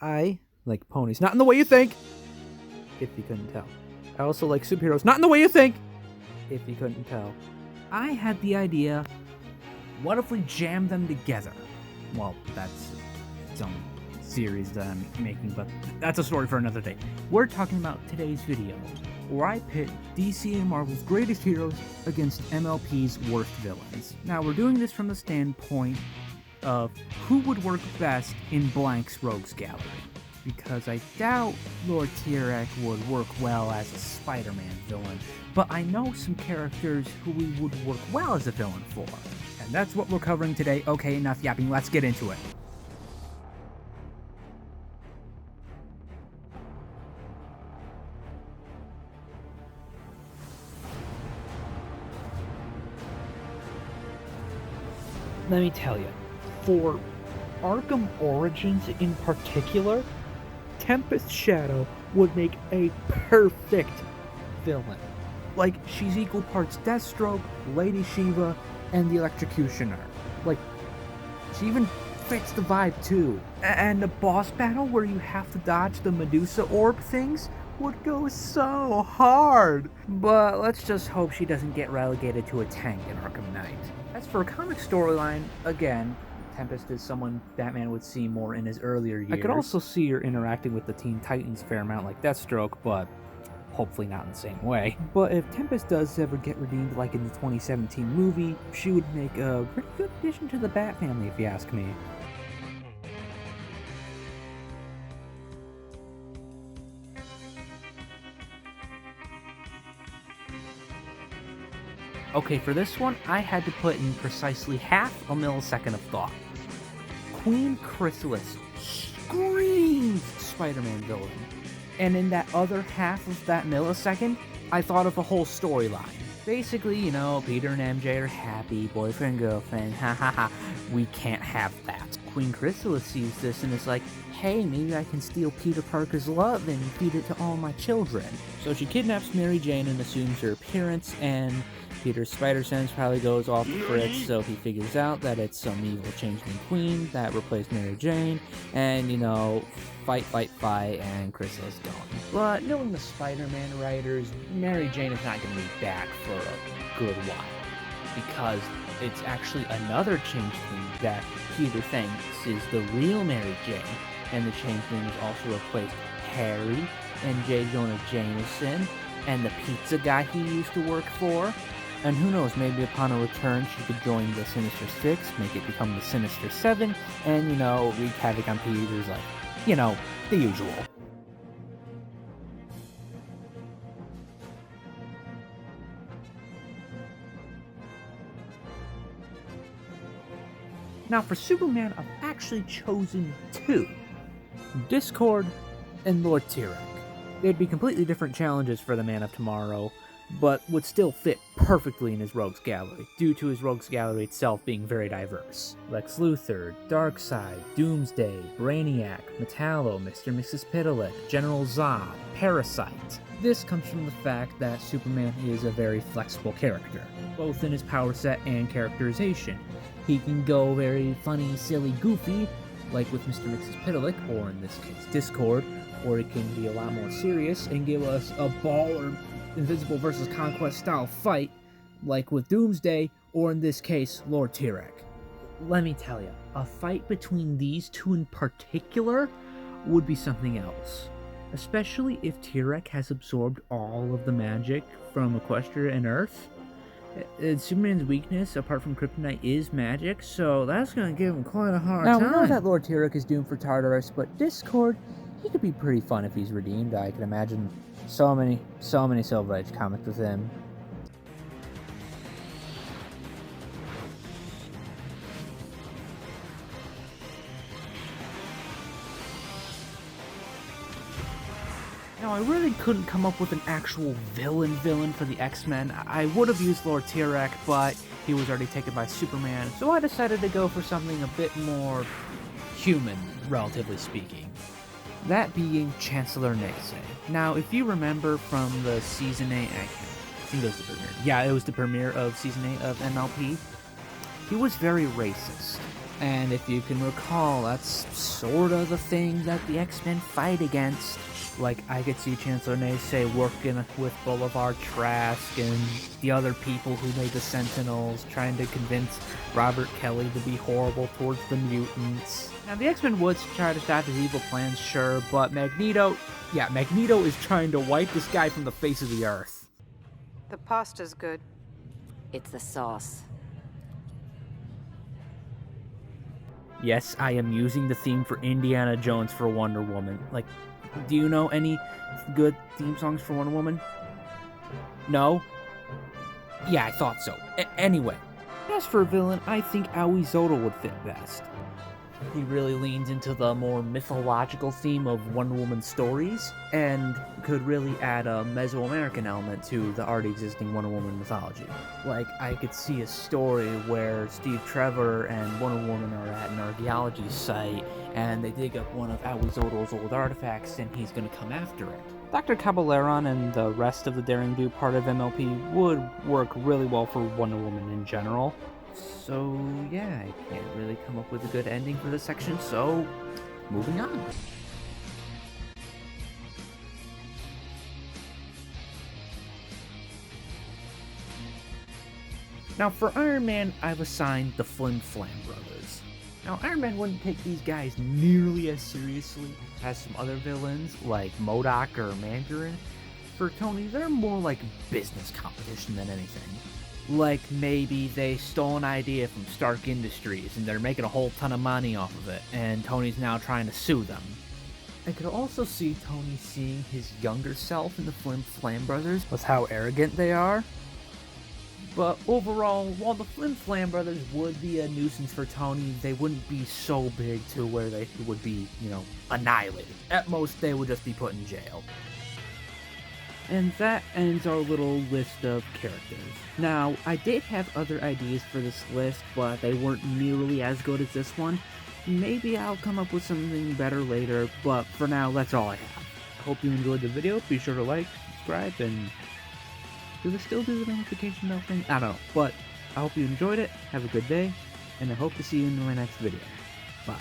I like ponies, not in the way you think, if you couldn't tell. I also like superheroes, not in the way you think, if you couldn't tell. I had the idea, what if we jam them together? Well, that's its own series that I'm making, but that's a story for another day. We're talking about today's video, where I pit DC and Marvel's greatest heroes against MLP's worst villains. Now, we're doing this from the standpoint of who would work best in Blank's Rogues Gallery, because I doubt Lord Tyrek would work well as a Spider-Man villain, but I know some characters who he would work well as a villain for. And that's what we're covering today. Okay, enough yapping, let's get into it. Let me tell you, for Arkham Origins in particular, Tempest Shadow would make a perfect villain. Like, she's equal parts Deathstroke, Lady Shiva, and the Electrocutioner. Like, she even fits the vibe too. And the boss battle where you have to dodge the Medusa orb things would go so hard. But let's just hope she doesn't get relegated to a tank in Arkham Knight. As for a comic storyline, again, Tempest is someone Batman would see more in his earlier years. I could also see her interacting with the Teen Titans a fair amount like Deathstroke, but hopefully not in the same way. But if Tempest does ever get redeemed like in the 2017 movie, she would make a pretty good addition to the Bat family, if you ask me. Okay, for this one, I had to put in precisely half a millisecond of thought. Queen Chrysalis screams Spider-Man villain. And in that other half of that millisecond, I thought of a whole storyline. Basically, you know, Peter and MJ are happy, boyfriend, girlfriend, ha ha ha. We can't have that. Queen Chrysalis sees this and is like, hey, maybe I can steal Peter Parker's love and feed it to all my children. So she kidnaps Mary Jane and assumes her appearance, and Peter's spider sense probably goes off the fritz, so he figures out that it's some evil changeling queen that replaced Mary Jane, and, you know, fight, and Chrysalis gone. But knowing the Spider-Man writers, Mary Jane is not going to be back for a good while, because it's actually another changeling that Peter thinks is the real Mary Jane, and the changelings also replaced Harry and J. Jonah Jameson and the pizza guy he used to work for. And who knows, maybe upon a return she could join the Sinister Six, make it become the Sinister Seven, and, you know, wreak havoc on Peter's life. You know, the usual. Now for Superman, I've actually chosen two. Discord and Lord Tyrek. They'd be completely different challenges for the Man of Tomorrow, but would still fit perfectly in his Rogues Gallery, due to his Rogues Gallery itself being very diverse. Lex Luthor, Darkseid, Doomsday, Brainiac, Metallo, Mr. and Mrs. Pitalik, General Zod, Parasite. This comes from the fact that Superman is a very flexible character, both in his power set and characterization. He can go very funny, silly, goofy, like with Mr. and Mrs. Pitalik, or in this case Discord, or it can be a lot more serious and give us a baller Invisible versus Conquest style fight, like with Doomsday, or in this case, Lord Tyrek. Let me tell you, a fight between these two in particular would be something else. Especially if Tyrek has absorbed all of the magic from Equestria and Earth. Superman's weakness, apart from Kryptonite, is magic, so that's gonna give him quite a hard time. Now, we know that Lord Tyrek is doomed for Tartarus, but Discord, he could be pretty fun if he's redeemed. I can imagine so many Silver Age comics with him. Now, I really couldn't come up with an actual villain for the X-Men. I would have used Lord Tyrek, but he was already taken by Superman, so I decided to go for something a bit more human, relatively speaking. That being Chancellor Naze. Now, if you remember from the Season 8, I think it was the premiere. Yeah, it was the premiere of Season 8 of MLP. He was very racist. And if you can recall, that's sort of the thing that the X-Men fight against. Like, I could see Chancellor Nace working with Boulevard Trask and the other people who made the Sentinels, trying to convince Robert Kelly to be horrible towards the mutants. Now, the X-Men would try to stop his evil plans, sure, but Magneto is trying to wipe this guy from the face of the earth. The pasta's good. It's the sauce. Yes, I am using the theme for Indiana Jones for Wonder Woman. Like, do you know any good theme songs for Wonder Woman? No? Yeah, I thought so. Anyway, as for a villain, I think Aoizotl would fit best. He really leans into the more mythological theme of Wonder Woman stories, and could really add a Mesoamerican element to the already existing Wonder Woman mythology. Like, I could see a story where Steve Trevor and Wonder Woman are at an archaeology site, and they dig up one of Aoizotl's old artifacts, and he's gonna come after it. Dr. Cabaleron and the rest of the Daring Do part of MLP would work really well for Wonder Woman in general. So yeah, I can't really come up with a good ending for this section, so moving on. Now for Iron Man, I've assigned the Flim Flam brothers. Now Iron Man wouldn't take these guys nearly as seriously as some other villains like MODOK or Mandarin. For Tony, they're more like business competition than anything. Like, maybe they stole an idea from Stark Industries and they're making a whole ton of money off of it, and Tony's now trying to sue them. I could also see Tony seeing his younger self in the Flim Flam brothers with how arrogant they are. But overall, while the Flim Flam brothers would be a nuisance for Tony, they wouldn't be so big to where they would be, annihilated. At most, they would just be put in jail. And that ends our little list of characters. Now, I did have other ideas for this list, but they weren't nearly as good as this one. Maybe I'll come up with something better later, but for now, that's all I have. I hope you enjoyed the video. Be sure to like, subscribe, and do they still do the notification bell thing? I don't know, but I hope you enjoyed it. Have a good day, and I hope to see you in my next video. Bye.